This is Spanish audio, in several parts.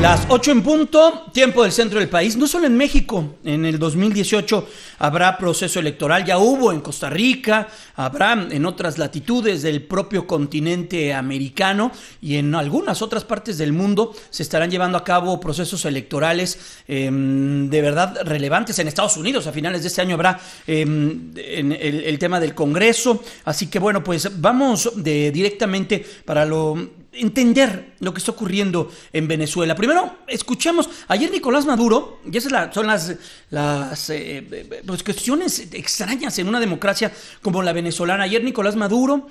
Las 8 en punto, tiempo del centro del país. No solo en México, en el 2018 habrá proceso electoral, ya hubo en Costa Rica, habrá en otras latitudes del propio continente americano y en algunas otras partes del mundo se estarán llevando a cabo procesos electorales de verdad relevantes. En Estados Unidos a finales de este año habrá el tema del Congreso, así que bueno, pues vamos directamente para entender lo que está ocurriendo en Venezuela. Primero, escuchemos, ayer Nicolás Maduro, y esas son las pues cuestiones extrañas en una democracia como la venezolana. Ayer Nicolás Maduro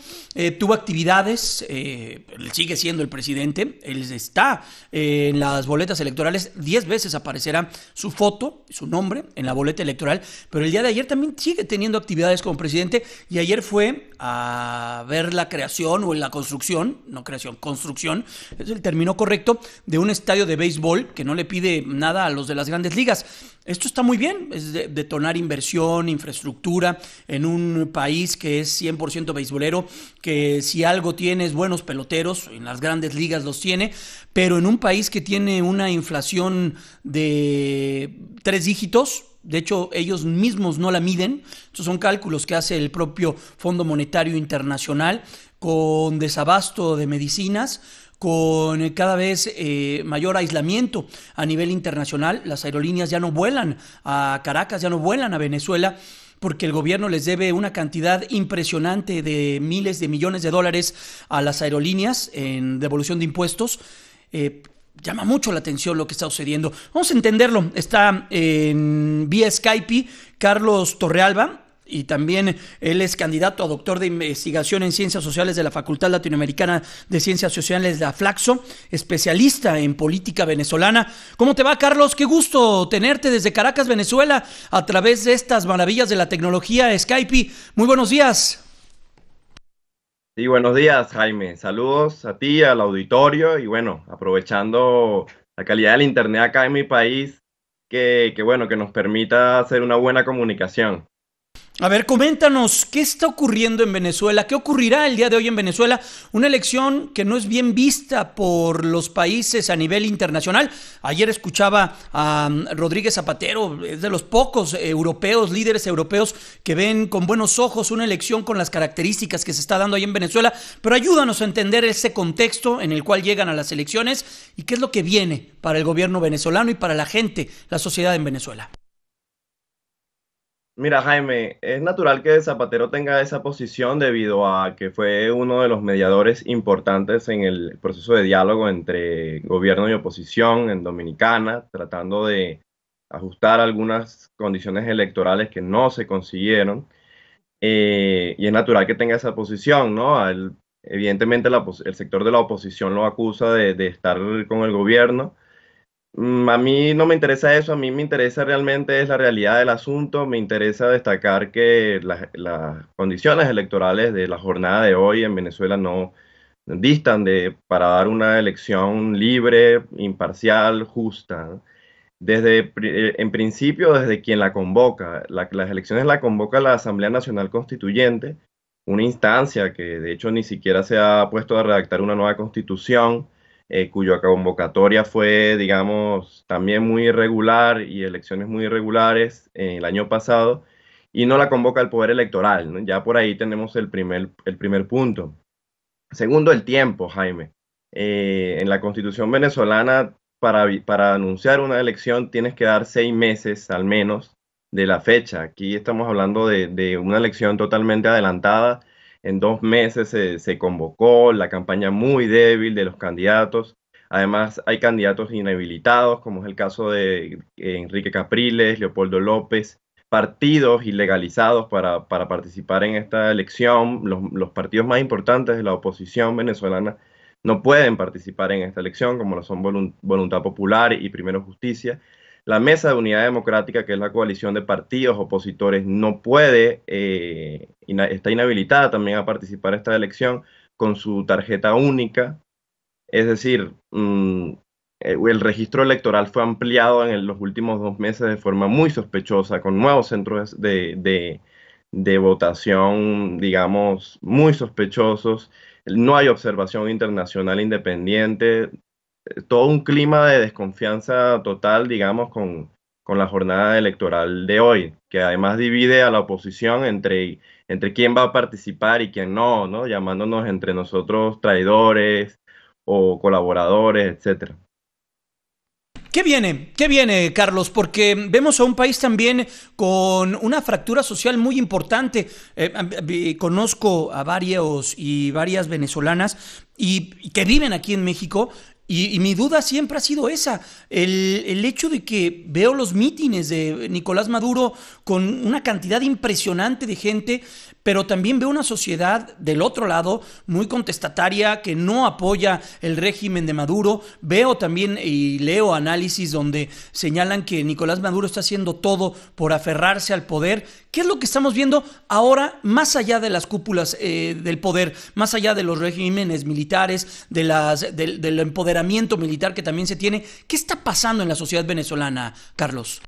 tuvo actividades, él sigue siendo el presidente, él está en las boletas electorales, 10 veces aparecerá su foto, su nombre en la boleta electoral, pero el día de ayer también sigue teniendo actividades como presidente y ayer fue a ver la creación o la construcción, no creación, construcción, es el término correcto, de un estadio de béisbol que no le pide nada a los de las grandes ligas. Esto está muy bien, es detonar inversión, infraestructura en un país que es 100% beisbolero, que si algo tiene es buenos peloteros, en las grandes ligas los tiene, pero en un país que tiene una inflación de 3 dígitos, de hecho, ellos mismos no la miden. Estos son cálculos que hace el propio Fondo Monetario Internacional, con desabasto de medicinas, con cada vez mayor aislamiento a nivel internacional. Las aerolíneas ya no vuelan a Caracas, ya no vuelan a Venezuela, porque el gobierno les debe una cantidad impresionante de miles de millones de dólares a las aerolíneas en devolución de impuestos. Llama mucho la atención lo que está sucediendo. Vamos a entenderlo. Está en vía Skype Carlos Torrealba, y también él es candidato a doctor de investigación en Ciencias Sociales de la Facultad Latinoamericana de Ciencias Sociales de la Flaxo, especialista en política venezolana. ¿Cómo te va, Carlos? Qué gusto tenerte desde Caracas, Venezuela, a través de estas maravillas de la tecnología Skype. Muy buenos días. Sí, buenos días, Jaime. Saludos a ti, al auditorio y bueno, aprovechando la calidad del internet acá en mi país, bueno, que nos permita hacer una buena comunicación. A ver, coméntanos, ¿qué está ocurriendo en Venezuela? ¿Qué ocurrirá el día de hoy en Venezuela? Una elección que no es bien vista por los países a nivel internacional. Ayer escuchaba a Rodríguez Zapatero, es de los pocos europeos, líderes europeos, que ven con buenos ojos una elección con las características que se está dando ahí en Venezuela. Pero ayúdanos a entender ese contexto en el cual llegan a las elecciones y qué es lo que viene para el gobierno venezolano y para la gente, la sociedad en Venezuela. Mira, Jaime, es natural que Zapatero tenga esa posición debido a que fue uno de los mediadores importantes en el proceso de diálogo entre gobierno y oposición en Dominicana, tratando de ajustar algunas condiciones electorales que no se consiguieron. Y es natural que tenga esa posición, ¿no? Evidentemente el sector de la oposición lo acusa de estar con el gobierno. A mí no me interesa eso, a mí me interesa realmente es la realidad del asunto, me interesa destacar que las condiciones electorales de la jornada de hoy en Venezuela no distan para dar una elección libre, imparcial, justa, ¿no? En principio, desde quien la convoca, las elecciones la convoca la Asamblea Nacional Constituyente, una instancia que de hecho ni siquiera se ha puesto a redactar una nueva constitución, cuya convocatoria fue, digamos, también muy irregular y elecciones muy irregulares el año pasado, y no la convoca el Poder Electoral, ¿no? Ya por ahí tenemos el primer punto. Segundo, el tiempo, Jaime. En la Constitución venezolana, para anunciar una elección tienes que dar 6 meses al menos de la fecha. Aquí estamos hablando de una elección totalmente adelantada. En 2 meses se convocó, la campaña muy débil de los candidatos. Además, hay candidatos inhabilitados, como es el caso de Enrique Capriles, Leopoldo López, partidos ilegalizados para participar en esta elección. Los partidos más importantes de la oposición venezolana no pueden participar en esta elección, como lo son Voluntad Popular y Primero Justicia. La Mesa de Unidad Democrática, que es la coalición de partidos opositores, no puede, está inhabilitada también a participar en esta elección con su tarjeta única. Es decir, el registro electoral fue ampliado en los últimos 2 meses de forma muy sospechosa, con nuevos centros de votación, digamos, muy sospechosos. No hay observación internacional independiente. todo un clima de desconfianza total, digamos, con la jornada electoral de hoy, que además divide a la oposición entre quién va a participar y quién no, ¿no? Llamándonos entre nosotros traidores o colaboradores, etcétera. Qué viene, Carlos? Porque vemos a un país también con una fractura social muy importante. Conozco a varios y varias venezolanas y que viven aquí en México. Y mi duda siempre ha sido esa, el hecho de que veo los mítines de Nicolás Maduro con una cantidad impresionante de gente, pero también veo una sociedad del otro lado muy contestataria que no apoya el régimen de Maduro. Veo también y leo análisis donde señalan que Nicolás Maduro está haciendo todo por aferrarse al poder. ¿Qué es lo que estamos viendo ahora más allá de las cúpulas del poder, más allá de los regímenes militares, del empoderamiento militar que también se tiene? ¿Qué está pasando en la sociedad venezolana, Carlos?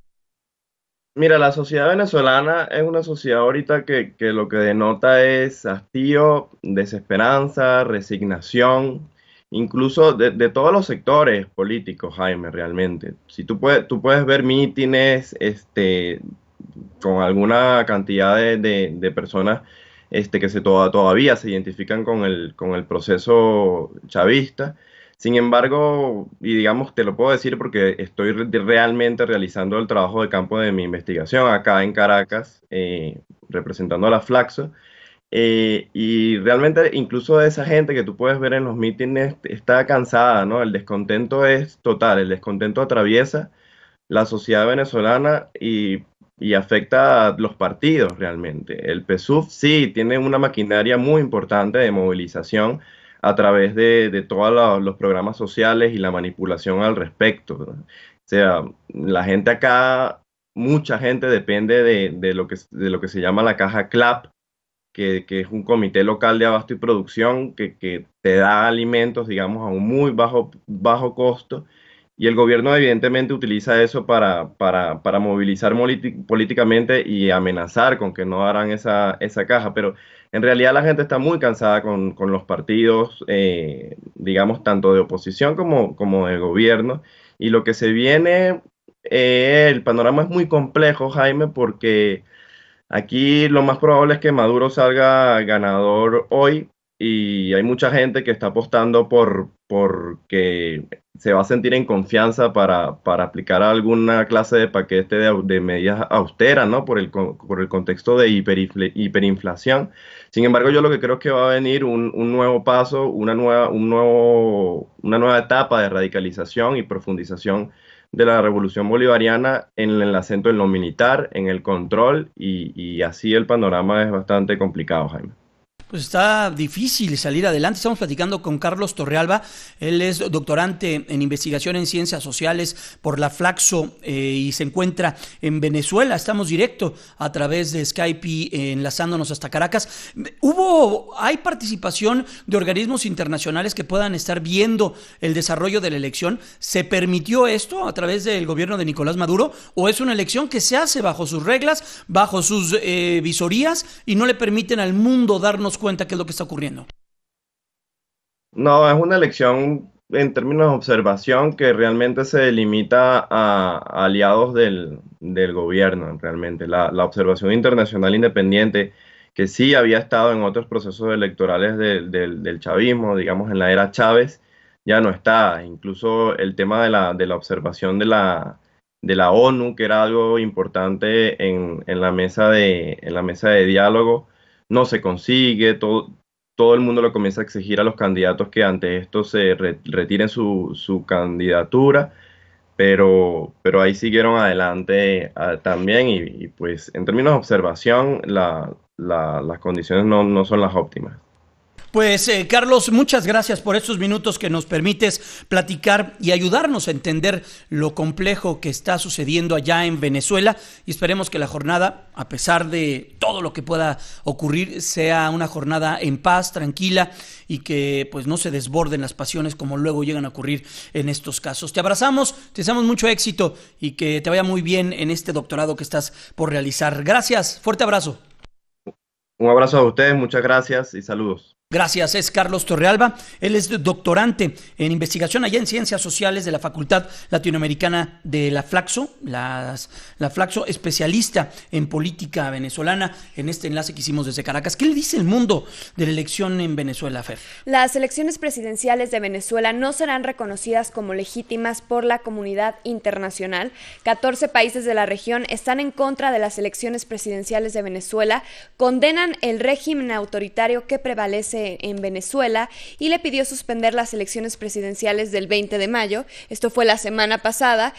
Mira, la sociedad venezolana es una sociedad ahorita que lo que denota es hastío, desesperanza, resignación, incluso de todos los sectores políticos, Jaime, realmente. Si tú puedes ver mítines, con alguna cantidad de personas, que todavía se identifican con el proceso chavista. Sin embargo, y digamos, te lo puedo decir porque estoy realmente realizando el trabajo de campo de mi investigación acá en Caracas, representando a la Flaxo. Y realmente incluso esa gente que tú puedes ver en los mítines está cansada, ¿no? El descontento es total, el descontento atraviesa la sociedad venezolana y afecta a los partidos realmente. El PSUV sí tiene una maquinaria muy importante de movilización a través de todos los programas sociales y la manipulación al respecto, ¿no? O sea, la gente acá, mucha gente depende de lo que se llama la caja CLAP, que es un comité local de abasto y producción que te da alimentos, digamos, a un muy bajo costo. Y el gobierno evidentemente utiliza eso para movilizar políticamente y amenazar con que no harán esa caja. Pero en realidad la gente está muy cansada con los partidos, digamos, tanto de oposición como de gobierno. Y lo que se viene, el panorama es muy complejo, Jaime, porque aquí lo más probable es que Maduro salga ganador hoy y hay mucha gente que está apostando porque se va a sentir en confianza para aplicar alguna clase de paquete de medidas austeras, ¿no? Por el contexto de hiperinflación. Sin embargo, yo lo que creo es que va a venir un nuevo paso, una nueva etapa de radicalización y profundización de la revolución bolivariana en el acento en lo militar, en el control, y así el panorama es bastante complicado, Jaime. Pues está difícil salir adelante. Estamos platicando con Carlos Torrealba. Él es doctorante en investigación en ciencias sociales por la Flaxo y se encuentra en Venezuela. Estamos directo a través de Skype y enlazándonos hasta Caracas. ¿Hay participación de organismos internacionales que puedan estar viendo el desarrollo de la elección? ¿Se permitió esto a través del gobierno de Nicolás Maduro o es una elección que se hace bajo sus reglas, bajo sus visorías y no le permiten al mundo darnos cuenta qué es lo que está ocurriendo? No, es una elección en términos de observación que realmente se limita a aliados del gobierno, realmente. La observación internacional independiente, que sí había estado en otros procesos electorales del chavismo, digamos en la era Chávez, ya no está. Incluso el tema de la observación de la ONU, que era algo importante en la mesa de diálogo, no se consigue. Todo el mundo le comienza a exigir a los candidatos que ante esto retiren su candidatura, pero ahí siguieron adelante, también y, pues en términos de observación las condiciones no son las óptimas. Pues Carlos, muchas gracias por estos minutos que nos permites platicar y ayudarnos a entender lo complejo que está sucediendo allá en Venezuela y esperemos que la jornada, a pesar de todo lo que pueda ocurrir, sea una jornada en paz, tranquila y que pues no se desborden las pasiones como luego llegan a ocurrir en estos casos. Te abrazamos, te deseamos mucho éxito y que te vaya muy bien en este doctorado que estás por realizar. Gracias, fuerte abrazo. Un abrazo a ustedes, muchas gracias y saludos. Gracias, es Carlos Torrealba. Él es doctorante en investigación allá en Ciencias Sociales de la Facultad Latinoamericana de la Flaxo, la Flaxo, especialista en política venezolana, en este enlace que hicimos desde Caracas. ¿Qué le dice el mundo de la elección en Venezuela, Fer? Las elecciones presidenciales de Venezuela no serán reconocidas como legítimas por la comunidad internacional. 14 países de la región están en contra de las elecciones presidenciales de Venezuela, condenan el régimen autoritario que prevalece en Venezuela y le pidió suspender las elecciones presidenciales del 20 de mayo. Esto fue la semana pasada.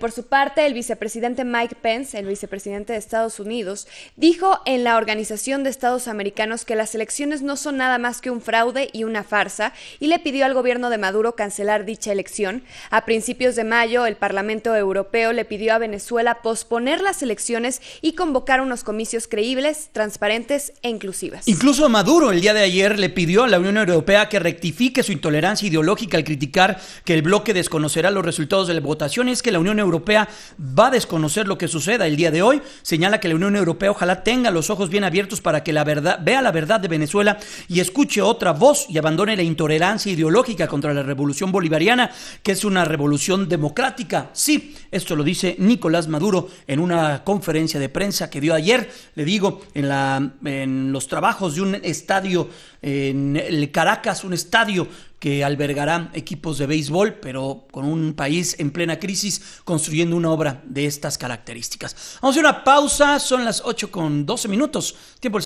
Por su parte, el vicepresidente Mike Pence, el vicepresidente de Estados Unidos, dijo en la Organización de Estados Americanos que las elecciones no son nada más que un fraude y una farsa, y le pidió al gobierno de Maduro cancelar dicha elección. A principios de mayo, el Parlamento Europeo le pidió a Venezuela posponer las elecciones y convocar unos comicios creíbles, transparentes e inclusivas. Incluso Maduro el día de ayer le pidió a la Unión Europea que rectifique su intolerancia ideológica al criticar que el bloque desconocerá los resultados de la votación. Y es que la Unión Europea va a desconocer lo que suceda el día de hoy. Señala que la Unión Europea ojalá tenga los ojos bien abiertos para que vea la verdad de Venezuela y escuche otra voz y abandone la intolerancia ideológica contra la revolución bolivariana, que es una revolución democrática. Sí, esto lo dice Nicolás Maduro en una conferencia de prensa que dio ayer, le digo, en los trabajos de un estadio en el Caracas, un estadio que albergará equipos de béisbol, pero con un país en plena crisis construyendo una obra de estas características. Vamos a hacer una pausa, son las 8:12. Tiempo